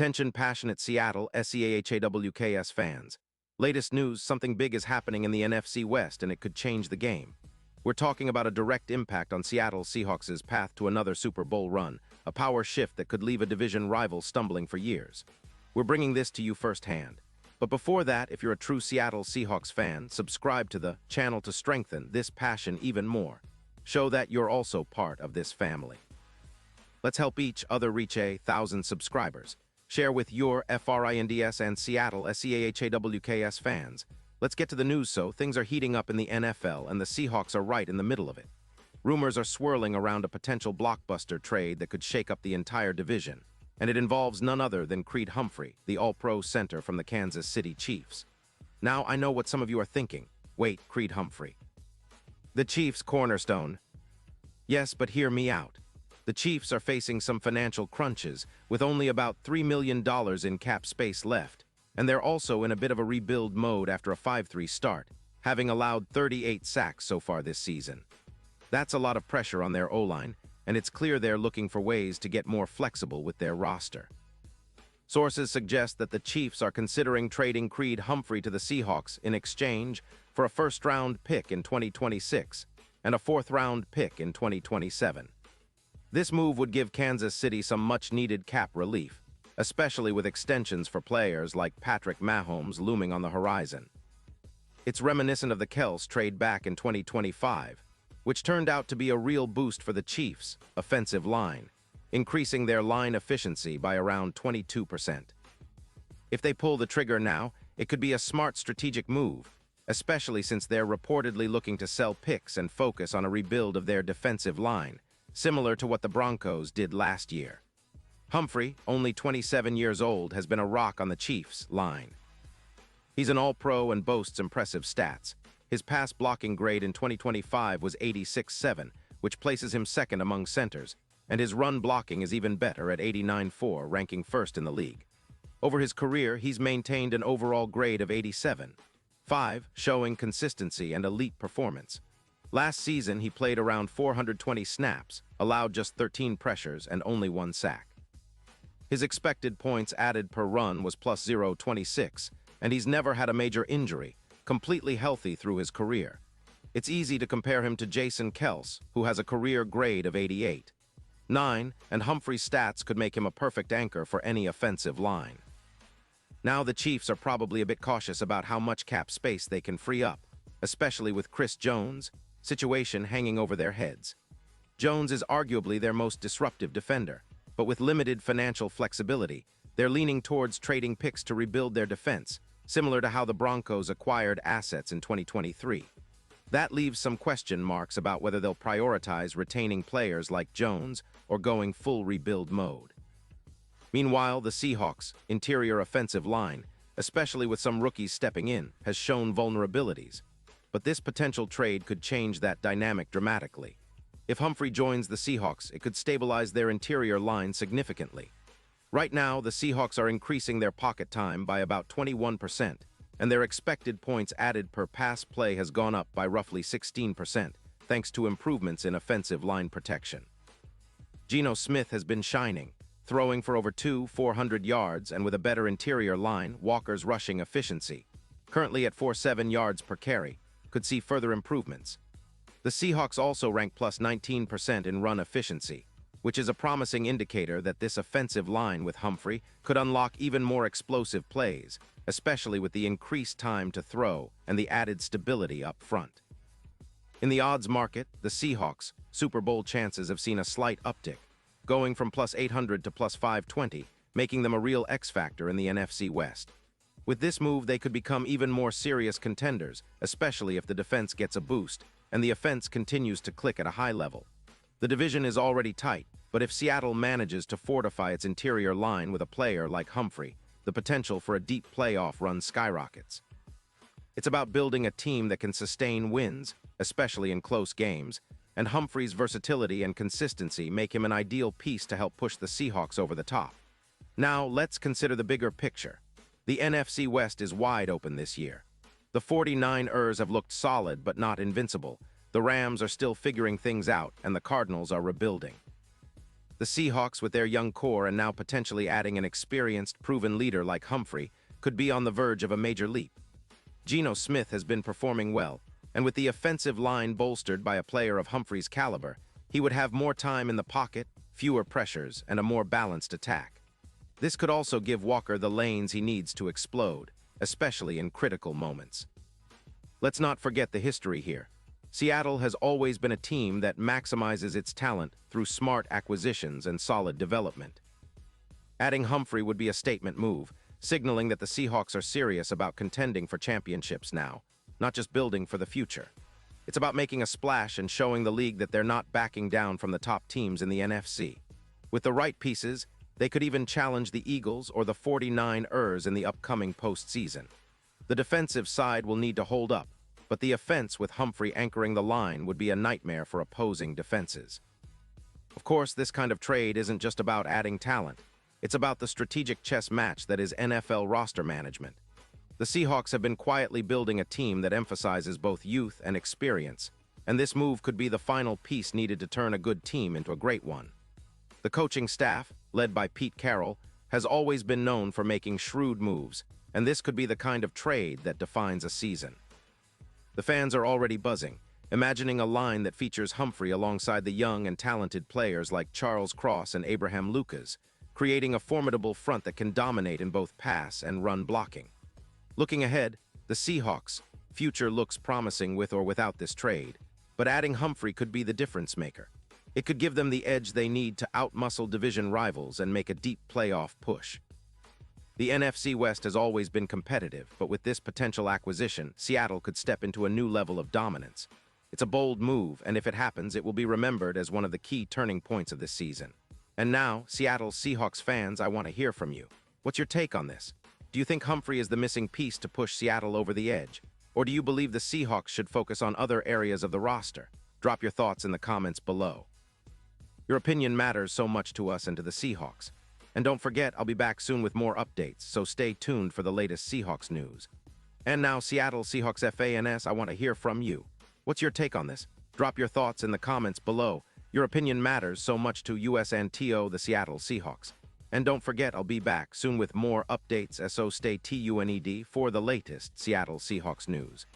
Attention passionate Seattle Seahawks fans. Latest news, something big is happening in the NFC West and it could change the game. We're talking about a direct impact on Seattle Seahawks' path to another Super Bowl run, a power shift that could leave a division rival stumbling for years. We're bringing this to you firsthand. But before that, if you're a true Seattle Seahawks fan, subscribe to the channel to strengthen this passion even more. Show that you're also part of this family. Let's help each other reach 1,000 subscribers. Share with your FRINDS and Seattle Seahawks fans. Let's get to the news. So, things are heating up in the NFL and the Seahawks are right in the middle of it. Rumors are swirling around a potential blockbuster trade that could shake up the entire division. And it involves none other than Creed Humphrey, the All-Pro center from the Kansas City Chiefs. Now, I know what some of you are thinking. Wait, Creed Humphrey. The Chiefs' cornerstone. Yes, but hear me out. The Chiefs are facing some financial crunches, with only about $3 million in cap space left, and they're also in a bit of a rebuild mode after a 5-3 start, having allowed 38 sacks so far this season. That's a lot of pressure on their O-line, and it's clear they're looking for ways to get more flexible with their roster. Sources suggest that the Chiefs are considering trading Creed Humphrey to the Seahawks in exchange for a first-round pick in 2026 and a fourth-round pick in 2027. This move would give Kansas City some much-needed cap relief, especially with extensions for players like Patrick Mahomes looming on the horizon. It's reminiscent of the Kels trade back in 2025, which turned out to be a real boost for the Chiefs' offensive line, increasing their line efficiency by around 22%. If they pull the trigger now, it could be a smart strategic move, especially since they're reportedly looking to sell picks and focus on a rebuild of their defensive line, similar to what the Broncos did last year. Humphrey, only 27 years old, has been a rock on the Chiefs' line. He's an All-Pro and boasts impressive stats. His pass blocking grade in 2025 was 86.7, which places him second among centers, and his run blocking is even better at 89.4, ranking first in the league. Over his career, he's maintained an overall grade of 87.5, showing consistency and elite performance. Last season, he played around 420 snaps, allowed just 13 pressures, and only 1 sack. His expected points added per run was plus 0.26, and he's never had a major injury, completely healthy through his career. It's easy to compare him to Jason Kels, who has a career grade of 88.9, and Humphrey's stats could make him a perfect anchor for any offensive line. Now the Chiefs are probably a bit cautious about how much cap space they can free up, especially with Chris Jones' situation hanging over their heads. Jones is arguably their most disruptive defender, but with limited financial flexibility, they're leaning towards trading picks to rebuild their defense, similar to how the Broncos acquired assets in 2023. That leaves some question marks about whether they'll prioritize retaining players like Jones or going full rebuild mode. Meanwhile, the Seahawks' interior offensive line, especially with some rookies stepping in, has shown vulnerabilities. But this potential trade could change that dynamic dramatically. If Humphrey joins the Seahawks, it could stabilize their interior line significantly. Right now, the Seahawks are increasing their pocket time by about 21%, and their expected points added per pass play has gone up by roughly 16%, thanks to improvements in offensive line protection. Geno Smith has been shining, throwing for over 400 yards, and with a better interior line, Walker's rushing efficiency, currently at 4.7 yards per carry, could see further improvements. The Seahawks also rank plus 19% in run efficiency, which is a promising indicator that this offensive line with Humphrey could unlock even more explosive plays, especially with the increased time to throw and the added stability up front. In the odds market, the Seahawks' Super Bowl chances have seen a slight uptick, going from plus 800 to plus 520, making them a real X-factor in the NFC West. With this move, they could become even more serious contenders, especially if the defense gets a boost and the offense continues to click at a high level. The division is already tight, but if Seattle manages to fortify its interior line with a player like Humphrey, the potential for a deep playoff run skyrockets. It's about building a team that can sustain wins, especially in close games, and Humphrey's versatility and consistency make him an ideal piece to help push the Seahawks over the top. Now, let's consider the bigger picture. The NFC West is wide open this year. The 49ers have looked solid but not invincible. The Rams are still figuring things out, and the Cardinals are rebuilding. The Seahawks, with their young core and now potentially adding an experienced, proven leader like Humphrey, could be on the verge of a major leap. Geno Smith has been performing well, and with the offensive line bolstered by a player of Humphrey's caliber, he would have more time in the pocket, fewer pressures, and a more balanced attack. This could also give Walker the lanes he needs to explode, especially in critical moments. Let's not forget the history here. Seattle has always been a team that maximizes its talent through smart acquisitions and solid development. Adding Humphrey would be a statement move, signaling that the Seahawks are serious about contending for championships now, not just building for the future. It's about making a splash and showing the league that they're not backing down from the top teams in the NFC. With the right pieces, they could even challenge the Eagles or the 49ers in the upcoming postseason. The defensive side will need to hold up, but the offense with Humphrey anchoring the line would be a nightmare for opposing defenses. Of course, this kind of trade isn't just about adding talent. It's about the strategic chess match that is NFL roster management. The Seahawks have been quietly building a team that emphasizes both youth and experience, and this move could be the final piece needed to turn a good team into a great one. The coaching staff, led by Pete Carroll, has always been known for making shrewd moves, and this could be the kind of trade that defines a season. The fans are already buzzing, imagining a line that features Humphrey alongside the young and talented players like Charles Cross and Abraham Lucas, creating a formidable front that can dominate in both pass and run blocking. Looking ahead, the Seahawks' future looks promising with or without this trade, but adding Humphrey could be the difference maker. It could give them the edge they need to outmuscle division rivals and make a deep playoff push. The NFC West has always been competitive, but with this potential acquisition, Seattle could step into a new level of dominance. It's a bold move, and if it happens, it will be remembered as one of the key turning points of this season. And now, Seattle Seahawks fans, I want to hear from you. What's your take on this? Do you think Humphrey is the missing piece to push Seattle over the edge? Or do you believe the Seahawks should focus on other areas of the roster? Drop your thoughts in the comments below. Your opinion matters so much to us and to the Seahawks. And don't forget, I'll be back soon with more updates, so stay tuned for the latest Seahawks news. And now, Seattle Seahawks fans, I want to hear from you. What's your take on this? Drop your thoughts in the comments below. Your opinion matters so much to us and the Seattle Seahawks. And don't forget, I'll be back soon with more updates, so stay tuned for the latest Seattle Seahawks news.